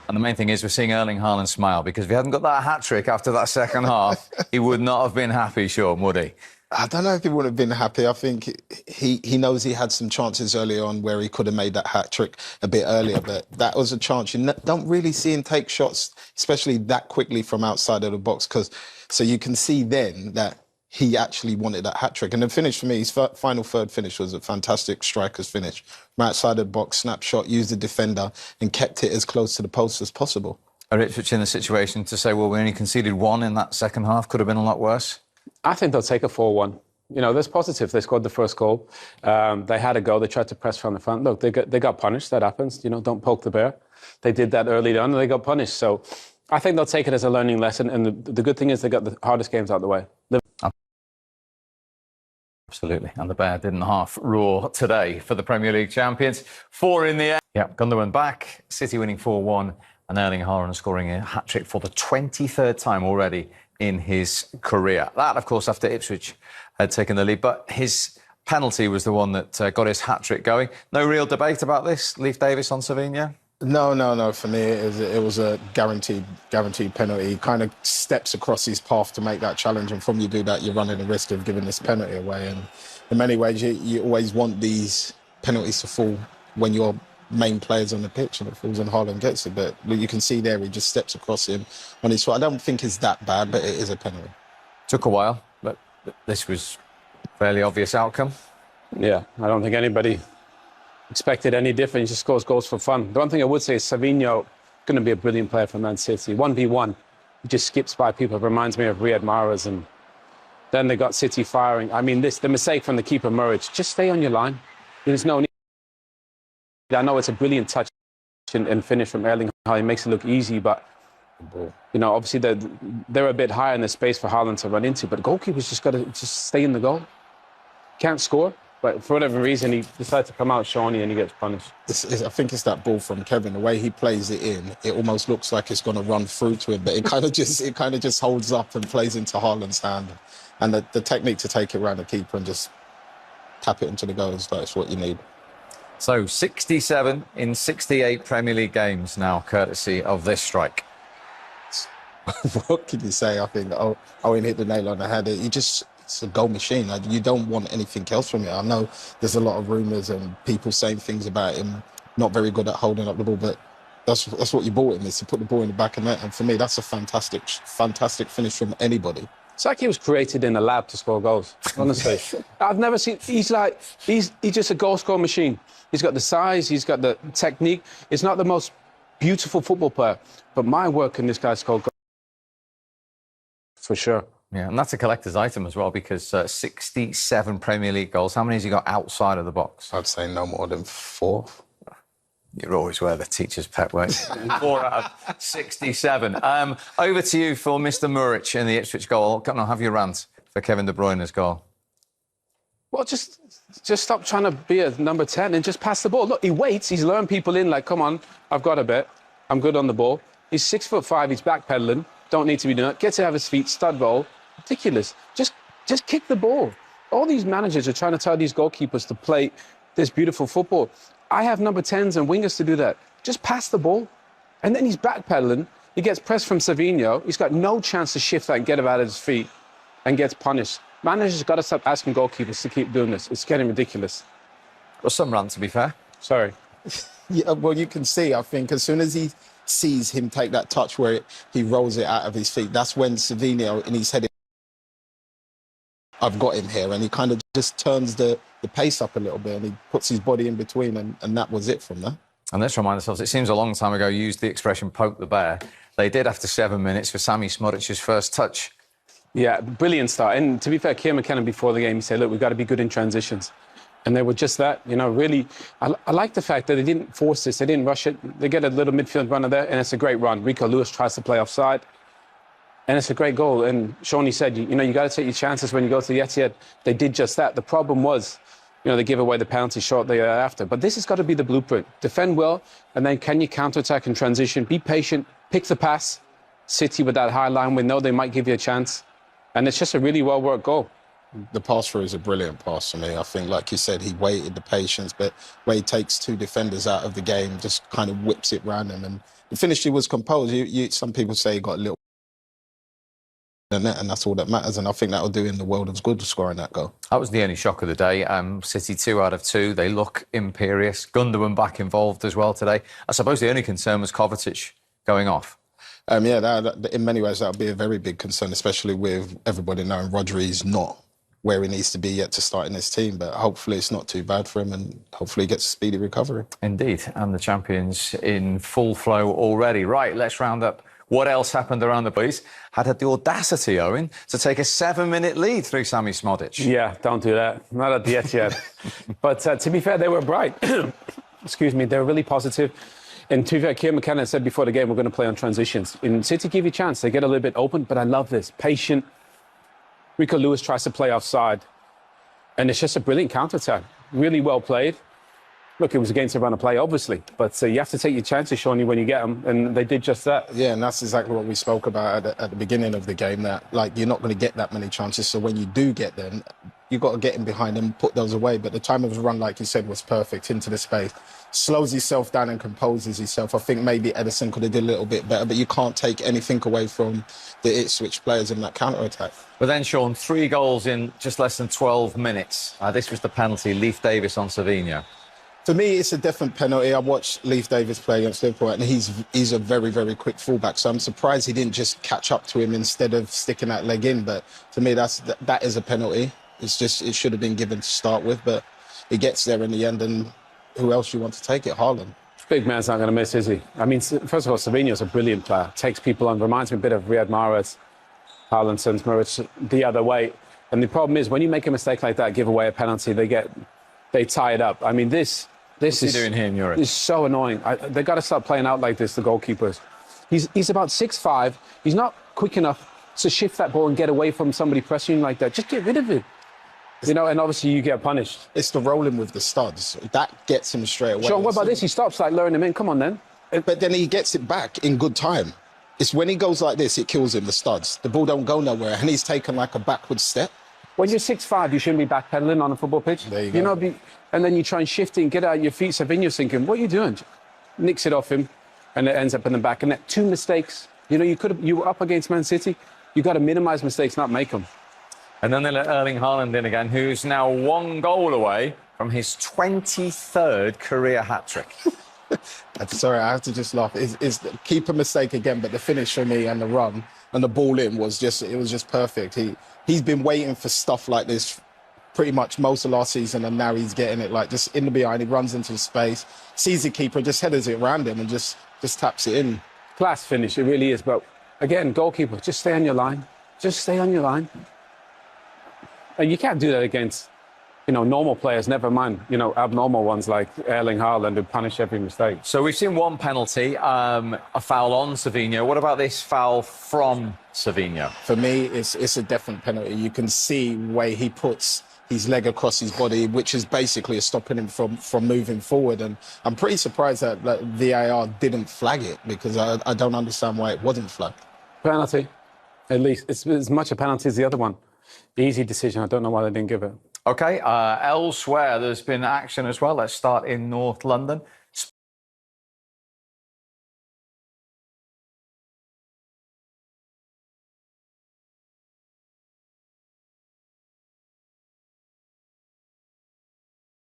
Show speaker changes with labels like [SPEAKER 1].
[SPEAKER 1] And the main thing is we're seeing Erling Haaland smile, because if he hadn't got that hat-trick after that second half, he would not have been happy, Sean, would he?
[SPEAKER 2] I don't know if he would have been happy. I think he knows he had some chances early on where he could have made that hat-trick a bit earlier, but that was a chance. You don't really see him take shots, especially that quickly from outside of the box, so you can see then that he actually wanted that hat-trick. And the finish for me, his final third finish was a fantastic striker's finish. From outside of the box, snapshot, used the defender and kept it as close to the post as possible.
[SPEAKER 1] Are Ipswich in the situation to say, well, we only conceded one in that second half, could have been a lot worse?
[SPEAKER 3] I think they'll take a 4-1. You know, there's positives. They scored the first goal. They had a go. They tried to press from the front. Look, they got punished. That happens. You know, don't poke the bear. They did that early on and they got punished. So I think they'll take it as a learning lesson. And the good thing is they got the hardest games out of the way.
[SPEAKER 1] Absolutely. And the bear didn't half roar today for the Premier League champions. 4 in the air. Yeah, Gundogan back. City winning 4-1. And Erling Haaland scoring a hat-trick for the 23rd time already in his career. That, of course, after Ipswich had taken the lead. But his penalty was the one that got his hat-trick going. No real debate about this. Leif Davis on Savinho?
[SPEAKER 2] No. For me, it was a guaranteed penalty. He kind of steps across his path to make that challenge, and from you do that, you're running the risk of giving this penalty away. And in many ways, you always want these penalties to fall when your main players on the pitch, and it falls and Haaland gets it. But you can see there, he just steps across him on his foot. I don't think it's that bad, but it is a penalty.
[SPEAKER 1] Took a while, but this was a fairly obvious outcome.
[SPEAKER 3] Yeah, I don't think anybody expected any different. He just scores goals for fun. The one thing I would say is Savinho going to be a brilliant player for Man City. 1v1, he just skips by people. It reminds me of Riyad Mahrez, and then they got City firing. I mean, the mistake from the keeper, Muric, just stay on your line. There's no need. I know it's a brilliant touch and finish from Erling Haaland. He makes it look easy, but you know, obviously they're a bit higher in the space for Haaland to run into. But the goalkeeper's just got to stay in the goal. Can't score. But for whatever reason, he decided to come out shiny and he gets punished.
[SPEAKER 2] I think it's that ball from Kevin. The way he plays it in, it almost looks like it's going to run through to him, but it kind of just holds up and plays into Haaland's hand. And the technique to take it around the keeper and just tap it into the goals, that's what you need.
[SPEAKER 1] So 67 in 68 Premier League games now, courtesy of this strike.
[SPEAKER 2] What can you say? I think Owen hit the nail on the head. It's a goal machine. You don't want anything else from it. I know there's a lot of rumours and people saying things about him not very good at holding up the ball, but that's what you bought him, is to put the ball in the back of the net. And for me, that's a fantastic finish from anybody.
[SPEAKER 3] It's like he was created in a lab to score goals, honestly. I've never seen... He's just a goal-scoring machine. He's got the size, he's got the technique. It's not the most beautiful football player, but my work in this guy's scored goals. For sure.
[SPEAKER 1] Yeah, and that's a collector's item as well, because 67 Premier League goals. How many has he got outside of the box?
[SPEAKER 2] I'd say no more than 4.
[SPEAKER 1] You're always where the teacher's pet, weren't you? 4 out of 67. Over to you for Mr. Muric in the Ipswich goal. Come on, have your rant for Kevin De Bruyne's goal.
[SPEAKER 3] Well, just stop trying to be a number 10 and just pass the ball. Look, he waits. He's luring people in like, come on, I've got a bit. I'm good on the ball. He's 6'5". He's backpedaling. Don't need to be doing it. Gets it out of his feet, stud roll. Ridiculous. Just kick the ball. All these managers are trying to tell these goalkeepers to play this beautiful football. I have number 10s and wingers to do that. Just pass the ball. And then he's backpedaling. He gets pressed from Savinho. He's got no chance to shift that and get it out of his feet and gets punished. Managers got to stop asking goalkeepers to keep doing this. It's getting ridiculous.
[SPEAKER 1] Well, some rant, to be fair.
[SPEAKER 3] Sorry.
[SPEAKER 2] Yeah, well, you can see, I think, as soon as he sees him take that touch where he rolls it out of his feet, that's when Savinho, in his head, I've got him here, and he kind of just turns the pace up a little bit and he puts his body in between, and that was it from there.
[SPEAKER 1] And let's remind ourselves, it seems a long time ago, used the expression poke the bear. They did after 7 minutes for Sami Smoric's first touch.
[SPEAKER 3] Yeah, brilliant start. And to be fair, Keir McKenna before the game, he said, look, we've got to be good in transitions. And they were just that, you know, really. I like the fact that they didn't force this. They didn't rush it. They get a little midfield runner there, and it's a great run. Rico Lewis tries to play offside, and it's a great goal. And Shawnee said, you know, you got to take your chances when you go to the Etihad. They did just that. The problem was, you know, they give away the penalty shortly after. But this has got to be the blueprint. Defend well, and then can you counter-attack and transition? Be patient, pick the pass. City with that high line, we know they might give you a chance. And it's just a really well-worked goal.
[SPEAKER 2] The pass through is a brilliant pass for me. I think, like you said, he waited the patience, but where he takes 2 defenders out of the game, just kind of whips it round them. The finish, he was composed. Some people say he got a little in the net, and that's all that matters. And I think that'll do in the world of good scoring that goal.
[SPEAKER 1] That was the only shock of the day. City 2 out of 2. They look imperious. Gundogan back involved as well today. I suppose the only concern was Kovacic going off.
[SPEAKER 2] Yeah, that, in many ways, that would be a very big concern, especially with everybody knowing Rodri's not where he needs to be yet to start in this team. But hopefully it's not too bad for him, and hopefully he gets a speedy recovery.
[SPEAKER 1] Indeed, and the champions in full flow already. Right, let's round up what else happened around the place. Had the audacity, Owen, to take a 7-minute lead through Sami Smodic.
[SPEAKER 3] Yeah, don't do that. Not at the Etihad. But to be fair, they were bright. Excuse me, they were really positive. And to be fair, Kieran McKenna said before the game, we're going to play on transitions. In City, give you a chance. They get a little bit open, but I love this. Patient. Rico Lewis tries to play offside. And it's just a brilliant counter-attack. Really well played. Look, it was against a run of play, obviously. But you have to take your chances, Shawnee, when you get them. And they did just that.
[SPEAKER 2] Yeah, and that's exactly what we spoke about at the beginning of the game, that, like, you're not going to get that many chances. So when you do get them, you've got to get in behind them, put those away. But the time of his run, like you said, was perfect into the space. Slows himself down and composes himself. I think maybe Edison could have did a little bit better, but you can't take anything away from the Ipswich players in that counter-attack.
[SPEAKER 1] But then, Sean, 3 goals in just less than 12 minutes. This was the penalty, Leif Davis on Savinho.
[SPEAKER 2] For me, it's a definite penalty. I watched Leif Davis play against Liverpool, and he's a very, very quick fullback. So I'm surprised he didn't just catch up to him instead of sticking that leg in. But to me, that is a penalty. It's just, it should have been given to start with, but he gets there in the end. And who else do you want to take it? Haaland.
[SPEAKER 3] Big man's not going to miss, is he? I mean, first of all, Savinho's a brilliant player. Takes people on. Reminds me a bit of Riyad Mahrez. Haaland sends Mahrez the other way. And the problem is, when you make a mistake like that, give away a penalty, they tie it up. I mean, this
[SPEAKER 1] What's he doing here in Europe?
[SPEAKER 3] It's so annoying. They got to start playing out like this, the goalkeepers. He's about 6'5". He's not quick enough to shift that ball and get away from somebody pressing like that. Just get rid of it. You know, and obviously you get punished.
[SPEAKER 2] It's the rolling with the studs. That gets him straight away.
[SPEAKER 3] Sean, what about this? He stops, like, luring him in. Come on, then.
[SPEAKER 2] But then he gets it back in good time. It's when he goes like this, it kills him, the studs. The ball don't go nowhere, and he's taken like a backward step.
[SPEAKER 3] When you're 6'5", you shouldn't be backpedaling on a football pitch.
[SPEAKER 2] There you go.
[SPEAKER 3] And then you try and shift it and get out your feet. Savinho's thinking, what are you doing? Nicks it off him, and it ends up in the back. And that 2 mistakes. You know, you were up against Man City. You got to minimise mistakes, not make them.
[SPEAKER 1] And then they let Erling Haaland in again, who's now 1 goal away from his 23rd career hat-trick.
[SPEAKER 2] Sorry, I have to just laugh. It's keep a mistake again, but the finish for me and the run and the ball in was just perfect. He's been waiting for stuff like this pretty much most of last season, and now he's getting it, like, just in the behind. He runs into space, sees the keeper, just headers it around him and just taps it in.
[SPEAKER 3] Class finish, it really is. But again, goalkeeper, just stay on your line. Just stay on your line. And you can't do that against, normal players, never mind, abnormal ones like Erling Haaland who punish every mistake.
[SPEAKER 1] So we've seen 1 penalty, a foul on Savinho. What about this foul from Savinho?
[SPEAKER 2] For me, it's a definite penalty. You can see where he puts his leg across his body, which is basically stopping him from moving forward. And I'm pretty surprised that VAR didn't flag it, because I don't understand why it wasn't flagged.
[SPEAKER 3] Penalty, at least. It's as much a penalty as the other one. Easy decision. I don't know why they didn't give it.
[SPEAKER 1] OK, elsewhere, there's been action as well. Let's start in North London.